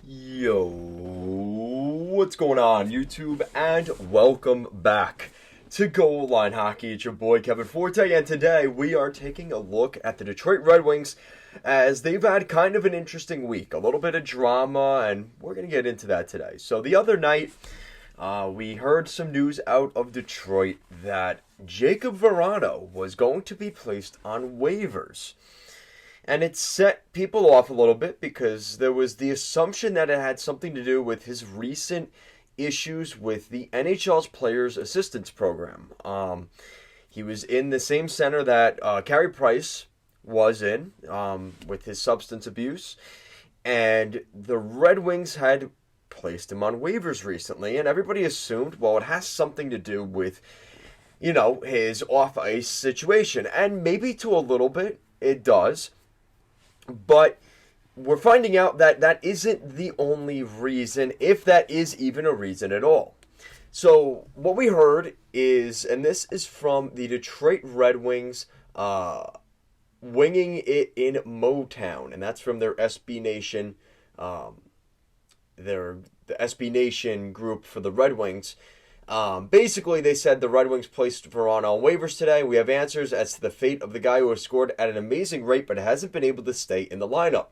Yo, what's going on, YouTube? And welcome back to Goal Line Hockey. It's your boy Kevin Forte, and today we are taking a look at the Detroit Red Wings as they've had kind of an interesting week. A little bit of drama, and we're going to get into that today. So the other night, we heard some news out of Detroit that Jakub Vrana was going to be placed on waivers. And it set people off a little bit because there was the assumption that it had something to do with his recent issues with the NHL's Players Assistance Program. He was in the same center that Carey Price was in with his substance abuse. And the Red Wings had placed him on waivers recently. And everybody assumed, well, it has something to do with, his off-ice situation. And maybe to a little bit, it does. But we're finding out that that isn't the only reason, if that is even a reason at all. So what we heard is, and this is from the Detroit Red Wings winging it in Motown, and that's from their SB Nation, the SB Nation group for the Red Wings. Basically, they said the Red Wings placed Vrana on waivers today. We have answers as to the fate of the guy who has scored at an amazing rate but hasn't been able to stay in the lineup.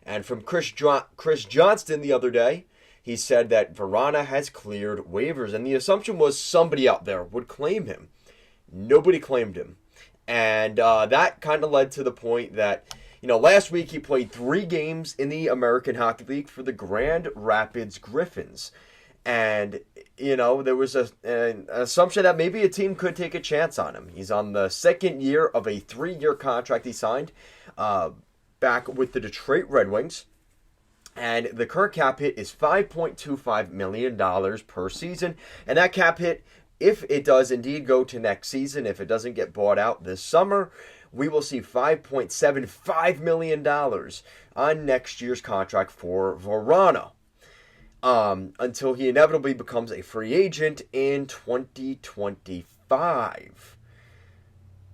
And from Chris Johnston the other day, he said that Vrana has cleared waivers. And the assumption was somebody out there would claim him. Nobody claimed him. And that kind of led to the point that, last week he played 3 games in the American Hockey League for the Grand Rapids Griffins. And, there was an assumption that maybe a team could take a chance on him. He's on the second year of a 3-year contract he signed back with the Detroit Red Wings. And the current cap hit is $5.25 million per season. And that cap hit, if it does indeed go to next season, if it doesn't get bought out this summer, we will see $5.75 million on next year's contract for Vrana. Until he inevitably becomes a free agent in 2025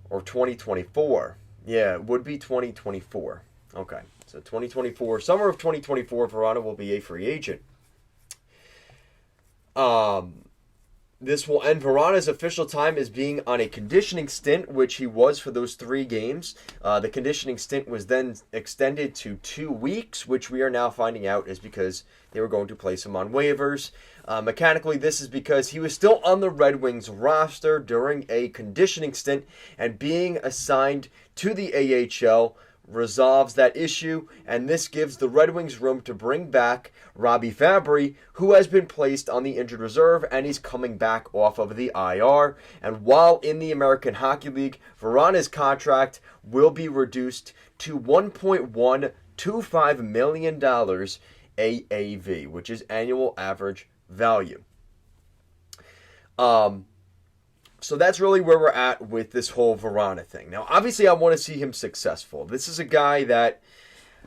or 2024. Yeah, it would be 2024. Okay, so 2024, summer of 2024, Vrana will be a free agent. This will end Vrana's official time as being on a conditioning stint, which he was for those 3 games. The conditioning stint was then extended to 2 weeks, which we are now finding out is because they were going to place him on waivers. Mechanically, this is because he was still on the Red Wings roster during a conditioning stint, and being assigned to the AHL resolves that issue, and this gives the Red Wings room to bring back Robby Fabbri, who has been placed on the injured reserve, and he's coming back off of the IR. And while in the American Hockey League, Vrana's contract will be reduced to $1.125 million AAV, which is annual average value. So that's really where we're at with this whole Vrana thing. Now, obviously, I want to see him successful. This is a guy that,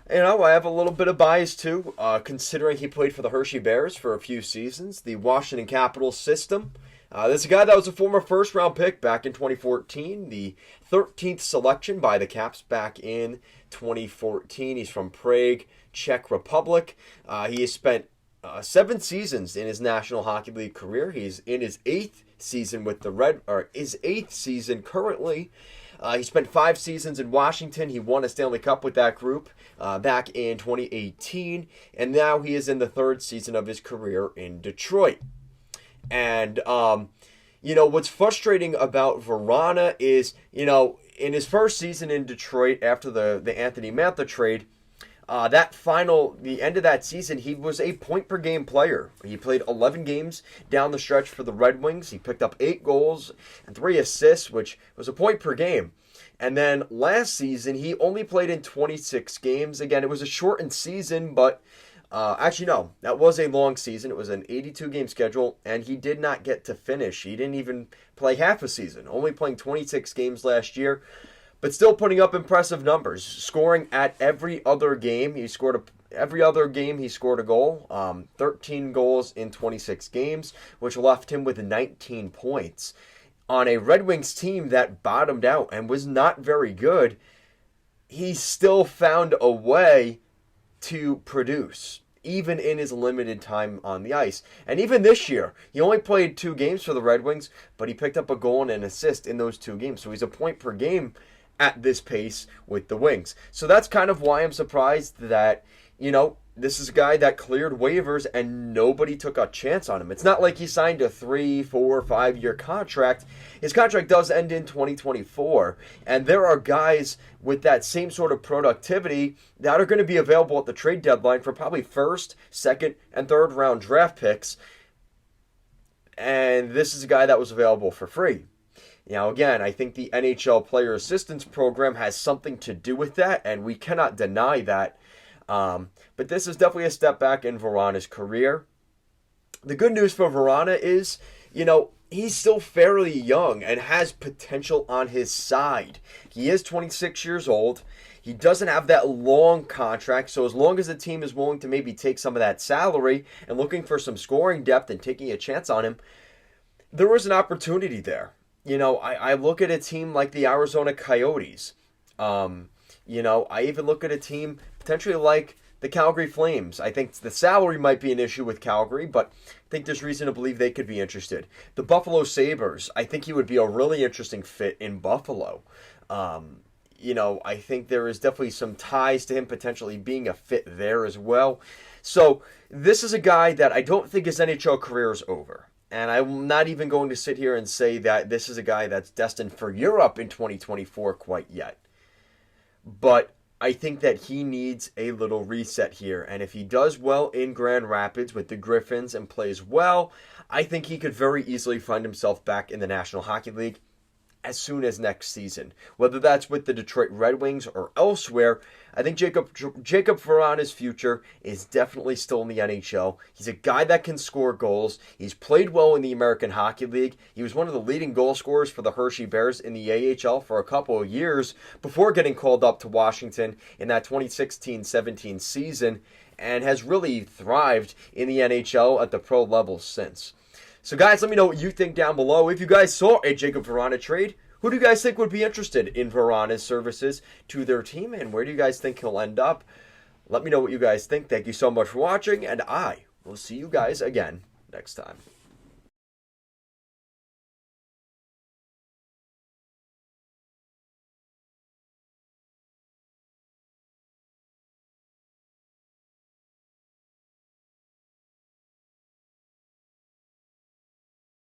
I have a little bit of bias to, considering he played for the Hershey Bears for a few seasons, the Washington Capitals system. This is a guy that was a former first-round pick back in 2014, the 13th selection by the Caps back in 2014. He's from Prague, Czech Republic. He has spent 7 seasons in his National Hockey League career. He's in his 8th season with the his 8th season currently. He spent 5 seasons in Washington. He won a Stanley Cup with that group back in 2018. And now he is in the 3rd season of his career in Detroit. And, what's frustrating about Vrana is, in his first season in Detroit after the Anthony Mantha trade, the end of that season, he was a point-per-game player. He played 11 games down the stretch for the Red Wings. He picked up 8 goals and 3 assists, which was a point per game. And then last season, he only played in 26 games. Again, it was a shortened season, but actually, no, that was a long season. It was an 82-game schedule, and he did not get to finish. He didn't even play half a season, only playing 26 games last year. But still putting up impressive numbers, scoring at every other game. Every other game he scored a goal, 13 goals in 26 games, which left him with 19 points. On a Red Wings team that bottomed out and was not very good, he still found a way to produce. even in his limited time on the ice. And even this year, he only played 2 games for the Red Wings, but he picked up a goal and an assist in those 2 games. So he's a point per game at this pace with the Wings. So that's kind of why I'm surprised that, this is a guy that cleared waivers and nobody took a chance on him. It's not like he signed a 3, 4, 5-year contract. His contract does end in 2024, and there are guys with that same sort of productivity that are going to be available at the trade deadline for probably first, second, and third round draft picks. And this is a guy that was available for free. Now, again, I think the NHL Player Assistance Program has something to do with that, and we cannot deny that. But this is definitely a step back in Vrana's career. The good news for Vrana is, he's still fairly young and has potential on his side. He is 26 years old. He doesn't have that long contract, so as long as the team is willing to maybe take some of that salary and looking for some scoring depth and taking a chance on him, there is an opportunity there. I look at a team like the Arizona Coyotes. I even look at a team potentially like the Calgary Flames. I think the salary might be an issue with Calgary, but I think there's reason to believe they could be interested. The Buffalo Sabres, I think he would be a really interesting fit in Buffalo. I think there is definitely some ties to him potentially being a fit there as well. So this is a guy that I don't think his NHL career is over. And I'm not even going to sit here and say that this is a guy that's destined for Europe in 2024 quite yet. But I think that he needs a little reset here. And if he does well in Grand Rapids with the Griffins and plays well, I think he could very easily find himself back in the National Hockey League as soon as next season. Whether that's with the Detroit Red Wings or elsewhere, I think Jakub Vrana's future is definitely still in the NHL. He's a guy that can score goals. He's played well in the American Hockey League. He was one of the leading goal scorers for the Hershey Bears in the AHL for a couple of years before getting called up to Washington in that 2016-17 season, and has really thrived in the NHL at the pro level since. So guys, let me know what you think down below. If you guys saw a Jakub Vrana trade, who do you guys think would be interested in Vrana's services to their team, and where do you guys think he'll end up? Let me know what you guys think. Thank you so much for watching, and I will see you guys again next time.